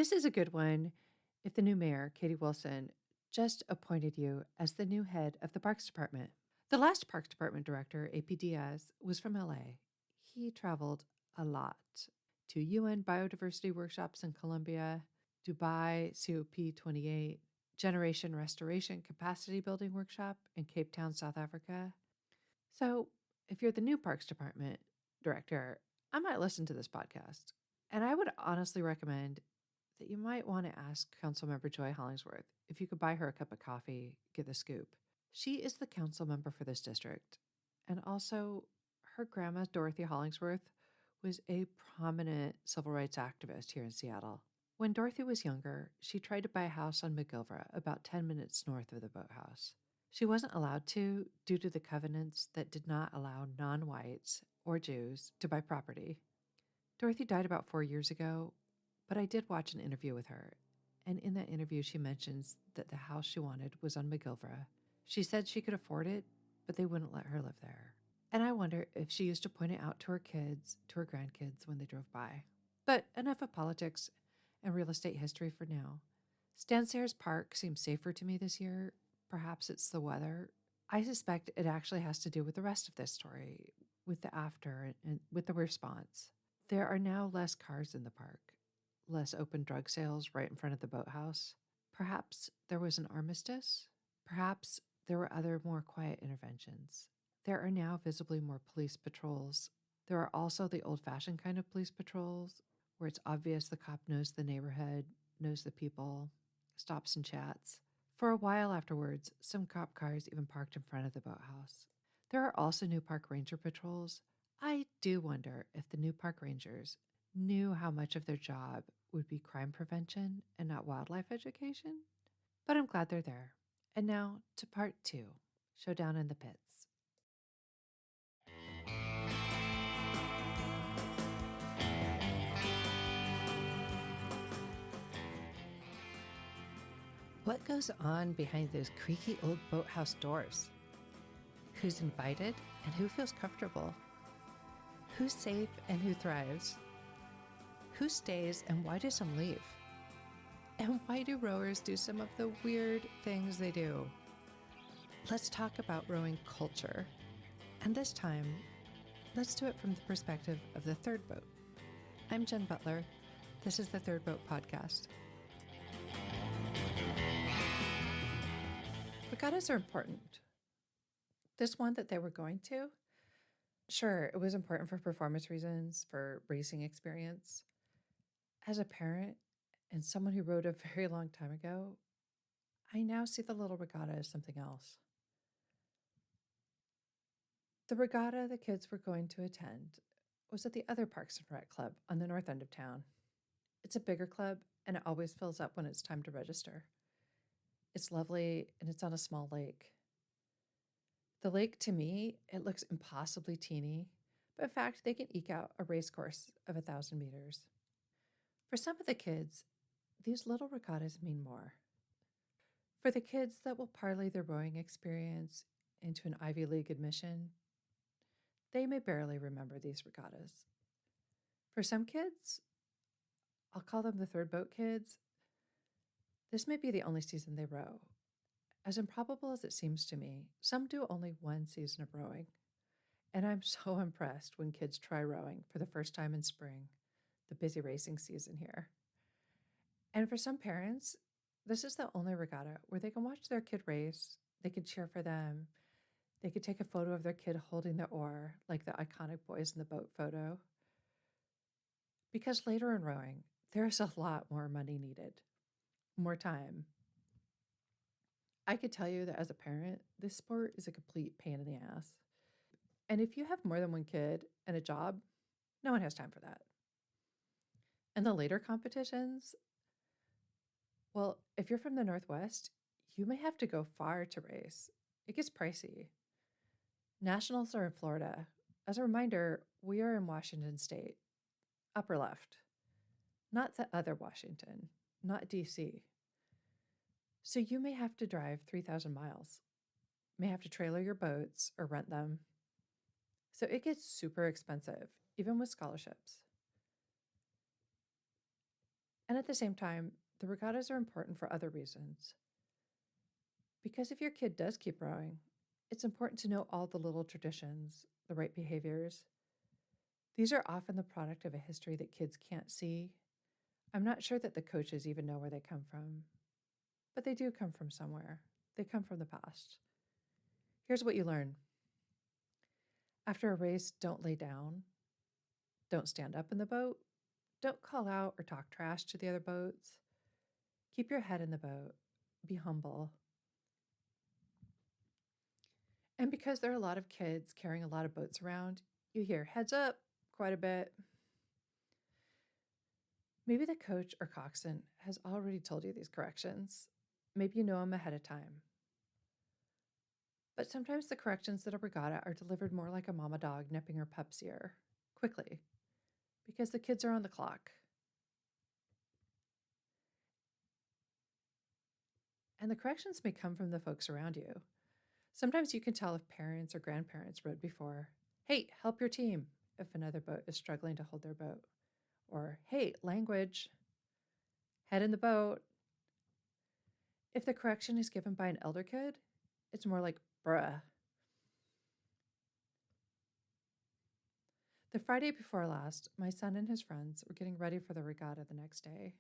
This is a good one if the new mayor, Katie Wilson, just appointed you as the new head of the Parks Department. The last Parks Department director, AP Diaz, was from LA. He traveled a lot to UN biodiversity workshops in Colombia, Dubai COP28, Generation Restoration Capacity Building Workshop in Cape Town, South Africa. So, if you're the new Parks Department director, I might listen to this podcast. And I would honestly recommend that you might want to ask Councilmember Joy Hollingsworth if you could buy her a cup of coffee, get the scoop. She is the council member for this district. And also, her grandma, Dorothy Hollingsworth, was a prominent civil rights activist here in Seattle. When Dorothy was younger, she tried to buy a house on McGilvra, about 10 minutes north of the boathouse. She wasn't allowed to due to the covenants that did not allow non-whites or Jews to buy property. Dorothy died about 4 years ago, but I did watch an interview with her, and in that interview she mentions that the house she wanted was on McGilvra. She said she could afford it, but they wouldn't let her live there. And I wonder if she used to point it out to her kids, to her grandkids when they drove by. But enough of politics and real estate history for now. Sayres Park seems safer to me this year. Perhaps it's the weather. I suspect it actually has to do with the rest of this story, with the after and with the response. There are now less cars in the park, less open drug sales right in front of the boathouse. Perhaps there was an armistice. Perhaps there were other more quiet interventions. There are now visibly more police patrols. There are also the old-fashioned kind of police patrols, where it's obvious the cop knows the neighborhood, knows the people, stops and chats. For a while afterwards, some cop cars even parked in front of the boathouse. There are also new park ranger patrols. I do wonder if the new park rangers knew how much of their job would be crime prevention and not wildlife education. But I'm glad they're there. And now to part 2, Showdown in the Pits. What goes on behind those creaky old boathouse doors? Who's invited and who feels comfortable? Who's safe and who thrives? Who stays and why do some leave? And why do rowers do some of the weird things they do? Let's talk about rowing culture. And this time, let's do it from the perspective of the third boat. I'm Jen Butler. This is the Third Boat Podcast. Regattas are important. This one that they were going to, sure, it was important for performance reasons, for racing experience. As a parent and someone who rowed a very long time ago, I now see the little regatta as something else. The regatta the kids were going to attend was at the other Parks and Rec club on the north end of town. It's a bigger club, and it always fills up when it's time to register. It's lovely, and it's on a small lake. The lake, to me, it looks impossibly teeny, but in fact, they can eke out a race course of 1,000 meters. For some of the kids, these little regattas mean more. For the kids that will parlay their rowing experience into an Ivy League admission, they may barely remember these regattas. For some kids, I'll call them the third boat kids, this may be the only season they row. As improbable as it seems to me, some do only one season of rowing. And I'm so impressed when kids try rowing for the first time in spring, the busy racing season here. And for some parents, this is the only regatta where they can watch their kid race, they can cheer for them, they could take a photo of their kid holding the oar, like the iconic boys in the boat photo. Because later in rowing, there's a lot more money needed, more time. I could tell you that as a parent, this sport is a complete pain in the ass. And if you have more than one kid and a job, no one has time for that. And the later competitions, well, if you're from the Northwest, you may have to go far to race. It gets pricey. Nationals are in Florida. As a reminder, we are in Washington State, upper left, not the other Washington, not DC. So you may have to drive 3,000 miles, may have to trailer your boats or rent them. So it gets super expensive, even with scholarships. And at the same time, the regattas are important for other reasons. Because if your kid does keep rowing, it's important to know all the little traditions, the right behaviors. These are often the product of a history that kids can't see. I'm not sure that the coaches even know where they come from, but they do come from somewhere. They come from the past. Here's what you learn. After a race, don't lay down. Don't stand up in the boat. Don't call out or talk trash to the other boats. Keep your head in the boat. Be humble. And because there are a lot of kids carrying a lot of boats around, you hear heads up quite a bit. Maybe the coach or coxswain has already told you these corrections. Maybe you know them ahead of time. But sometimes the corrections at a regatta are delivered more like a mama dog nipping her pup's ear, quickly, because the kids are on the clock. And the corrections may come from the folks around you. Sometimes you can tell if parents or grandparents rowed before. Hey, help your team if another boat is struggling to hold their boat. Or, hey, language, head in the boat. If the correction is given by an elder kid, it's more like, bruh. The Friday before last, my son and his friends were getting ready for the regatta the next day.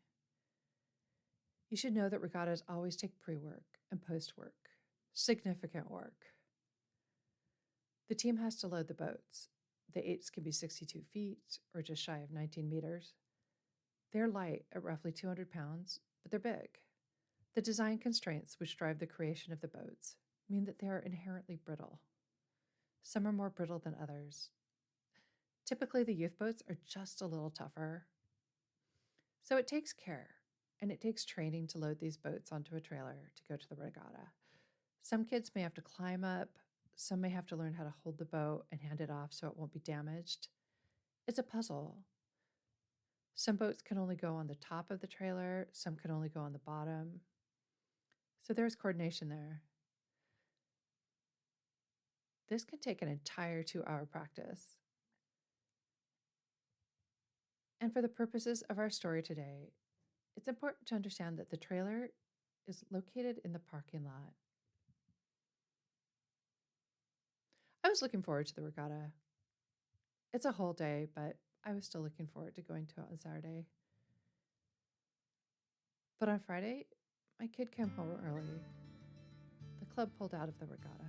You should know that regattas always take pre-work and post-work, significant work. The team has to load the boats. The eights can be 62 feet or just shy of 19 meters. They're light at roughly 200 pounds, but they're big. The design constraints which drive the creation of the boats mean that they are inherently brittle. Some are more brittle than others. Typically, the youth boats are just a little tougher. So it takes care, and it takes training to load these boats onto a trailer to go to the regatta. Some kids may have to climb up. Some may have to learn how to hold the boat and hand it off so it won't be damaged. It's a puzzle. Some boats can only go on the top of the trailer. Some can only go on the bottom. So there's coordination there. This can take an entire 2-hour practice. And for the purposes of our story today, it's important to understand that the trailer is located in the parking lot. I was looking forward to the regatta. It's a whole day, but I was still looking forward to going to it on Saturday. But on Friday, my kid came home early. The club pulled out of the regatta.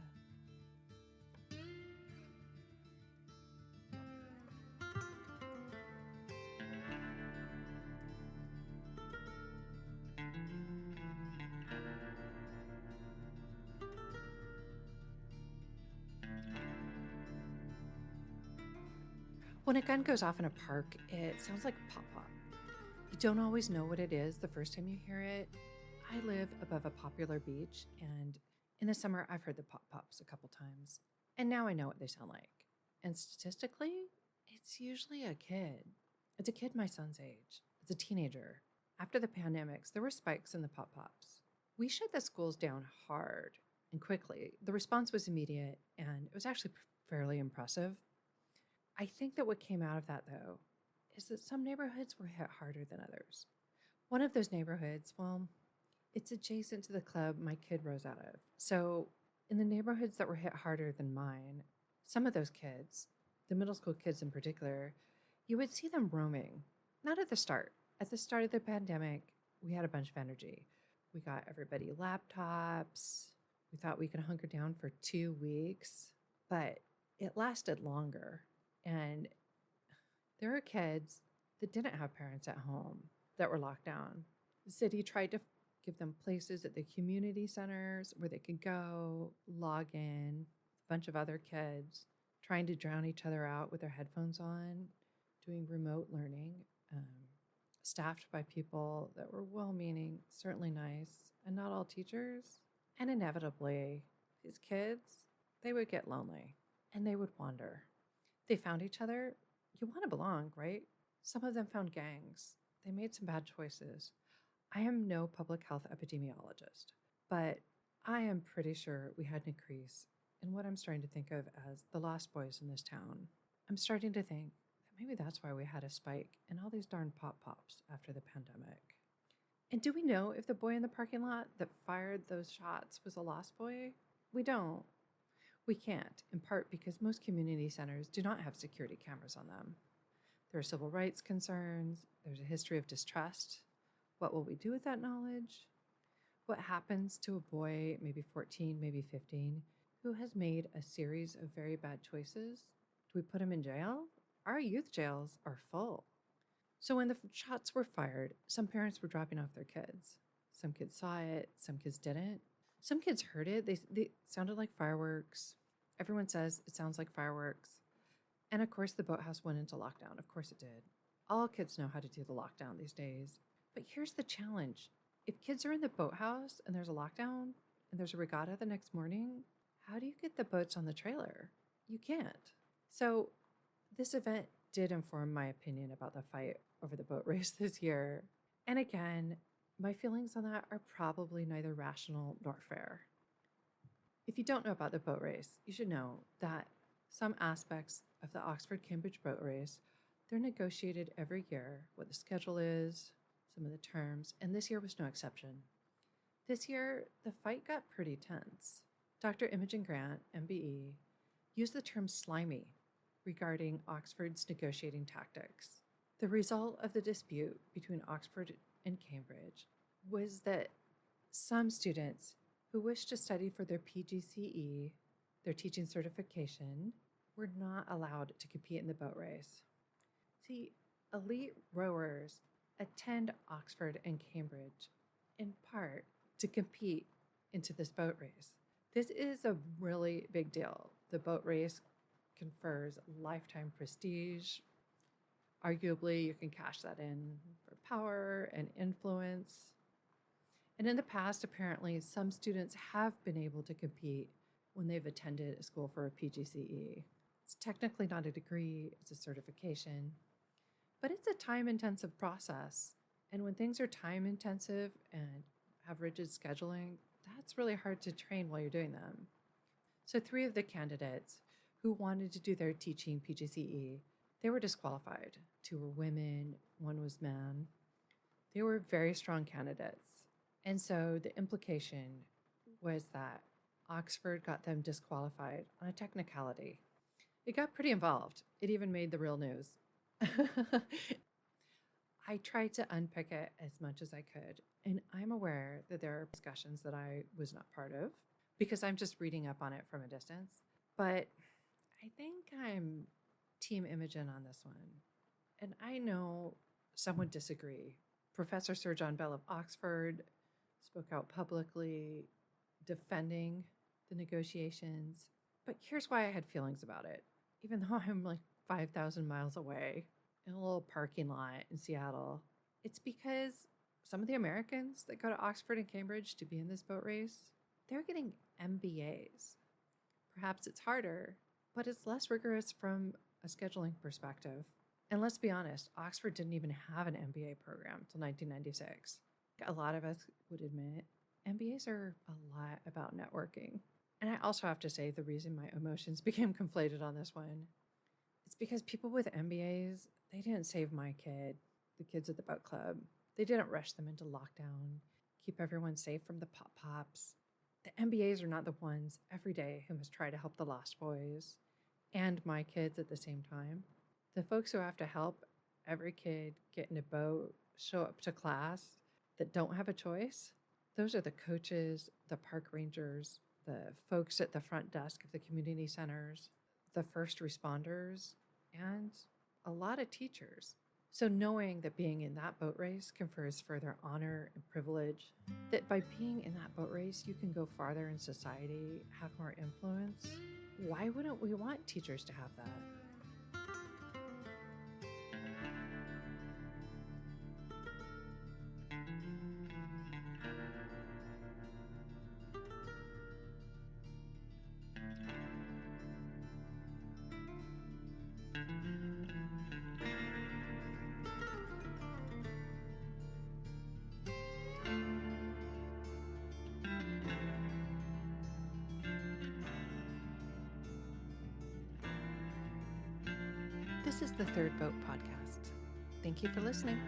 When a gun goes off in a park, it sounds like pop-pop. You don't always know what it is the first time you hear it. I live above a popular beach, and in the summer, I've heard the pop-pops a couple times. And now I know what they sound like. And statistically, it's usually a kid. It's a kid my son's age. It's a teenager. After the pandemics, there were spikes in the pop-pops. We shut the schools down hard and quickly. The response was immediate, and it was actually fairly impressive. I think that what came out of that, though, is that some neighborhoods were hit harder than others. One of those neighborhoods, well, it's adjacent to the club my kid rose out of. So in the neighborhoods that were hit harder than mine, some of those kids, the middle school kids in particular, you would see them roaming. Not at the start. At the start of the pandemic, we had a bunch of energy. We got everybody laptops. We thought we could hunker down for 2 weeks, but it lasted longer. And there are kids that didn't have parents at home that were locked down. The city tried to give them places at the community centers where they could go, log in, a bunch of other kids trying to drown each other out with their headphones on, doing remote learning, staffed by people that were well-meaning, certainly nice, and not all teachers. And inevitably, these kids, they would get lonely and they would wander. They found each other. You want to belong, right? Some of them found gangs. They made some bad choices. I am no public health epidemiologist, but I am pretty sure we had an increase in what I'm starting to think of as the lost boys in this town. I'm starting to think that maybe that's why we had a spike in all these darn pop-pops after the pandemic. And do we know if the boy in the parking lot that fired those shots was a lost boy? We don't. We can't, in part because most community centers do not have security cameras on them. There are civil rights concerns, there's a history of distrust. What will we do with that knowledge? What happens to a boy, maybe 14, maybe 15, who has made a series of very bad choices? Do we put him in jail? Our youth jails are full. So when the shots were fired, some parents were dropping off their kids. Some kids saw it, some kids didn't. Some kids heard it. They sounded like fireworks. Everyone says it sounds like fireworks. And of course, the boathouse went into lockdown. Of course it did. All kids know how to do the lockdown these days. But here's the challenge. If kids are in the boathouse and there's a lockdown and there's a regatta the next morning, how do you get the boats on the trailer? You can't. So this event did inform my opinion about the fight over the boat race this year. And again, my feelings on that are probably neither rational nor fair. If you don't know about the boat race, you should know that some aspects of the Oxford-Cambridge boat race, they're negotiated every year, what the schedule is, some of the terms, and this year was no exception. This year, the fight got pretty tense. Dr. Imogen Grant, MBE, used the term slimy regarding Oxford's negotiating tactics. The result of the dispute between Oxford and Cambridge was that some students who wished to study for their PGCE, their teaching certification, were not allowed to compete in the boat race. See, elite rowers attend Oxford and Cambridge in part to compete into this boat race. This is a really big deal. The boat race confers lifetime prestige. Arguably, you can cash that in for power and influence. And in the past, apparently, some students have been able to compete when they've attended a school for a PGCE. It's technically not a degree, it's a certification, but it's a time-intensive process. And when things are time-intensive and have rigid scheduling, that's really hard to train while you're doing them. So 3 of the candidates who wanted to do their teaching PGCE, they were disqualified. 2 were women, 1 was man. They were very strong candidates. And so the implication was that Oxford got them disqualified on a technicality. It got pretty involved. It even made the real news. I tried to unpick it as much as I could, and I'm aware that there are discussions that I was not part of because I'm just reading up on it from a distance. But I think I'm Team Imogen on this one. And I know some would disagree. Professor Sir John Bell of Oxford spoke out publicly defending the negotiations. But here's why I had feelings about it. Even though I'm like 5,000 miles away in a little parking lot in Seattle, it's because some of the Americans that go to Oxford and Cambridge to be in this boat race, they're getting MBAs. Perhaps it's harder, but it's less rigorous from a scheduling perspective. And let's be honest, Oxford didn't even have an MBA program until 1996. A lot of us would admit MBAs are a lot about networking. And I also have to say the reason my emotions became conflated on this one, it's because people with MBAs, they didn't save my kid, the kids at the boat club. They didn't rush them into lockdown, keep everyone safe from the pop-pops. The MBAs are not the ones every day who must try to help the lost boys and my kids at the same time. The folks who have to help every kid get in a boat, show up to class that don't have a choice, those are the coaches, the park rangers, the folks at the front desk of the community centers, the first responders, and a lot of teachers. So knowing that being in that boat race confers further honor and privilege, that by being in that boat race, you can go farther in society, have more influence, why wouldn't we want teachers to have that? This is the Third Boat Podcast. Thank you for listening.